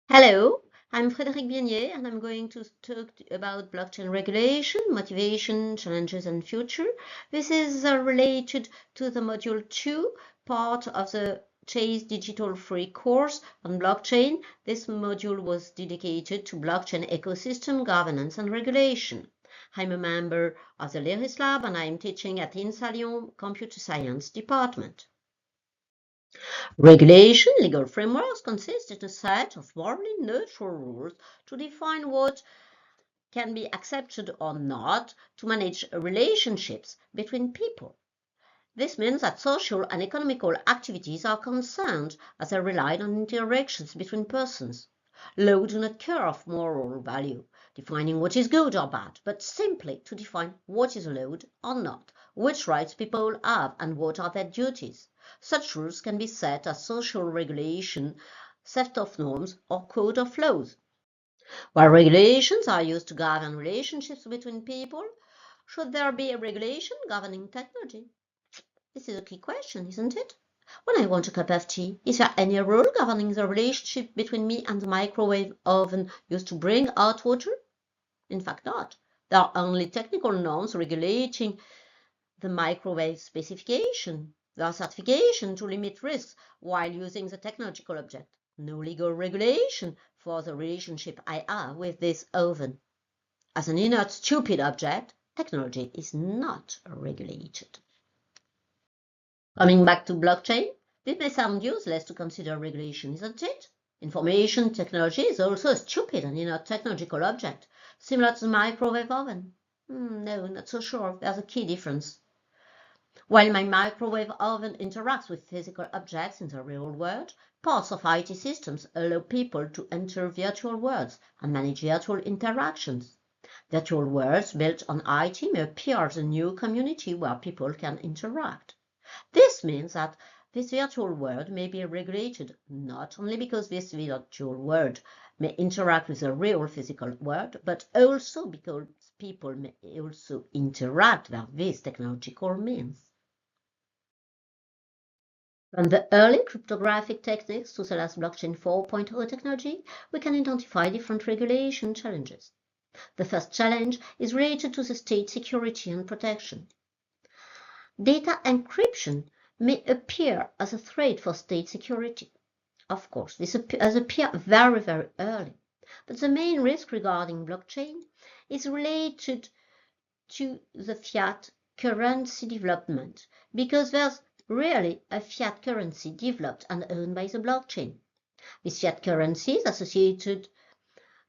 Hello, I'm Frederique Biennier, and I'm going to talk about blockchain regulation, motivation, challenges, and future. This is related to the module 2 part of the CHAISE Digital Free course on blockchain. This module was dedicated to blockchain ecosystem governance and regulation. I'm a member of the LYRIS Lab, and I'm teaching at INSA Lyon Computer Science Department. Regulation legal frameworks consist in a set of morally neutral rules to define what can be accepted or not to manage relationships between people. This means that social and economical activities are concerned as they rely on interactions between persons. Law do not care of moral value, defining what is good or bad, but simply to define what is allowed or not, which rights people have, and what are their duties. Such rules can be set as social regulation, set of norms, or code of laws. While regulations are used to govern relationships between people, should there be a regulation governing technology? This is a key question, isn't it? When I want a cup of tea, is there any rule governing the relationship between me and the microwave oven used to bring hot water? In fact, not. There are only technical norms regulating the microwave specification. There are certifications to limit risks while using the technological object. No legal regulation for the relationship I have with this oven. As an inert, stupid object, technology is not regulated. Coming back to blockchain, this may sound useless to consider regulation, isn't it? Information technology is also a stupid and inert technological object, similar to the microwave oven. No, not so sure. There's a key difference. While my microwave oven interacts with physical objects in the real world, parts of IT systems allow people to enter virtual worlds and manage virtual interactions. Virtual worlds built on IT may appear as a new community where people can interact. This means that this virtual world may be regulated not only because this virtual world may interact with the real physical world, but also because people may also interact via these technological means. From the early cryptographic techniques to the last blockchain 4.0 technology, we can identify different regulation challenges. The first challenge is related to the state security and protection. Data encryption may appear as a threat for state security. Of course, this has appeared very, very early. But the main risk regarding blockchain is related to the fiat currency development, because there's really a fiat currency developed and owned by the blockchain. This fiat currency is associated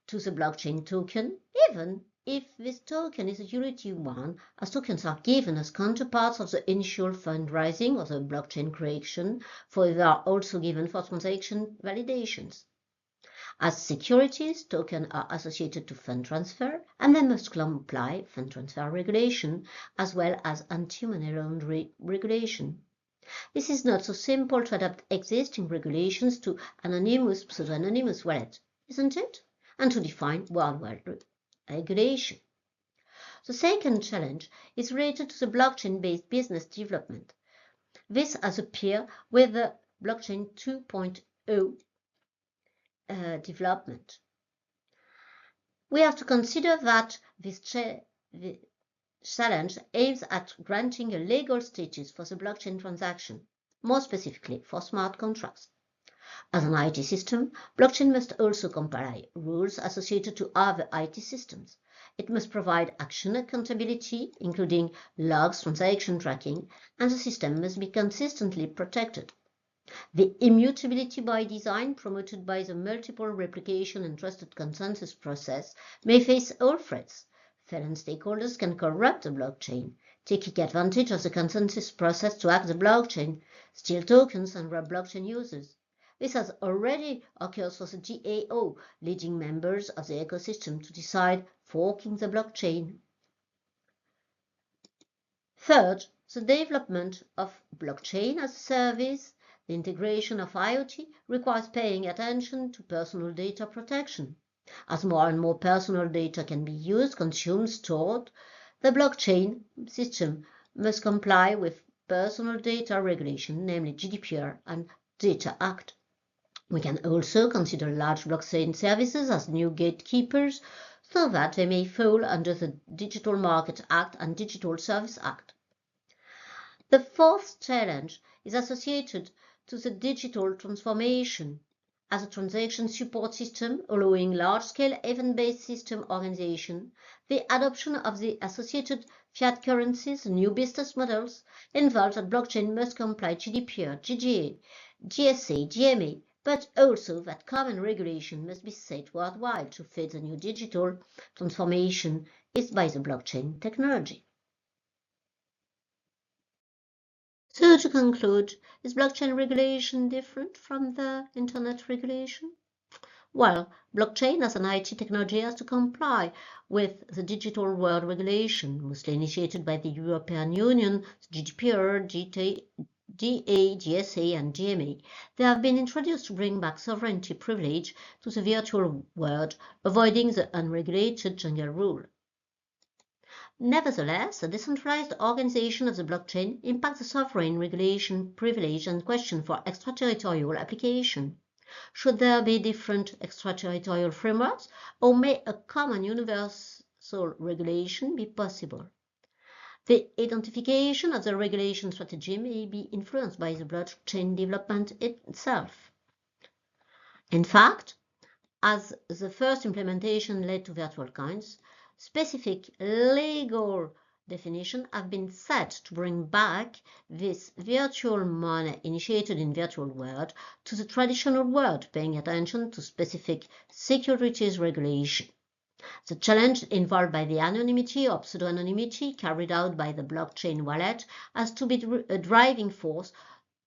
to the blockchain token, even if this token is a utility one, as tokens are given as counterparts of the initial fundraising or the blockchain creation, for they are also given for transaction validations. As securities, tokens are associated to fund transfer, and they must comply fund transfer regulation as well as anti-money laundering regulation. This is not so simple to adapt existing regulations to anonymous, pseudo-anonymous wallet, isn't it? And to define worldwide regulation. The second challenge is related to the blockchain-based business development. This has appeared with the blockchain 2.0 development. We have to consider that this challenge aims at granting a legal status for the blockchain transaction, more specifically for smart contracts. As an IT system, blockchain must also comply rules associated to other IT systems. It must provide action accountability, including logs, transaction tracking, and the system must be consistently protected. The immutability by design promoted by the multiple replication and trusted consensus process may face all threats. Felon stakeholders can corrupt the blockchain, taking advantage of the consensus process to hack the blockchain, steal tokens, and rob blockchain users. This has already occurred for the DAO, leading members of the ecosystem to decide forking the blockchain. Third, the development of blockchain as a service, the integration of IoT requires paying attention to personal data protection. As more and more personal data can be used, consumed, stored, the blockchain system must comply with personal data regulation, namely GDPR and Data Act. We can also consider large blockchain services as new gatekeepers so that they may fall under the Digital Market Act and Digital Service Act. The fourth challenge is associated to the digital transformation. As a transaction support system allowing large-scale event-based system organization, the adoption of the associated fiat currencies, new business models, involves that blockchain must comply GDPR, GGA, GSA, GMA, but also that common regulation must be set worldwide to fit the new digital transformation is by the blockchain technology. So to conclude, is blockchain regulation different from the internet regulation? Well, blockchain as an IT technology has to comply with the digital world regulation, mostly initiated by the European Union, GDPR, DA, GSA and GMA. They have been introduced to bring back sovereignty privilege to the virtual world, avoiding the unregulated jungle rule. Nevertheless, the decentralized organization of the blockchain impacts the sovereign regulation privilege and question for extraterritorial application. Should there be different extraterritorial frameworks, or may a common universal regulation be possible? The identification of the regulation strategy may be influenced by the blockchain development itself. In fact, as the first implementation led to virtual coins, specific legal definitions have been set to bring back this virtual money initiated in virtual world to the traditional world, paying attention to specific securities regulation. The challenge involved by the anonymity or pseudo-anonymity carried out by the blockchain wallet has to be a driving force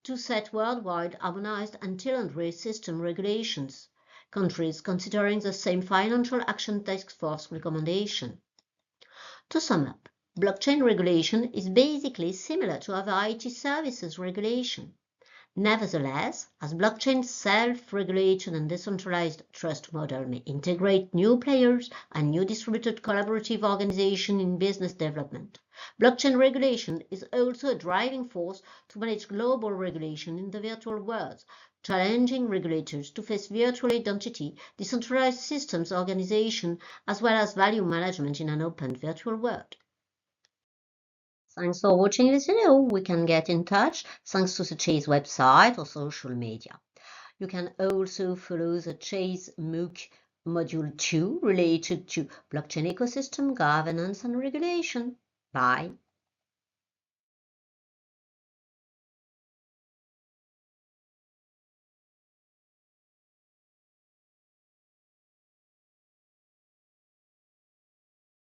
to set worldwide harmonized anti-laundering system regulations. Countries considering the same Financial Action Task Force recommendation. To sum up, blockchain regulation is basically similar to other IT services regulation. Nevertheless, as blockchain's self-regulated and decentralized trust model may integrate new players and new distributed collaborative organizations in business development, blockchain regulation is also a driving force to manage global regulation in the virtual world, challenging regulators to face virtual identity, decentralized systems organization, as well as value management in an open virtual world. Thanks for watching this video. We can get in touch thanks to the CHAISE website or social media. You can also follow the CHAISE MOOC Module 2 related to blockchain ecosystem, governance and regulation. Bye.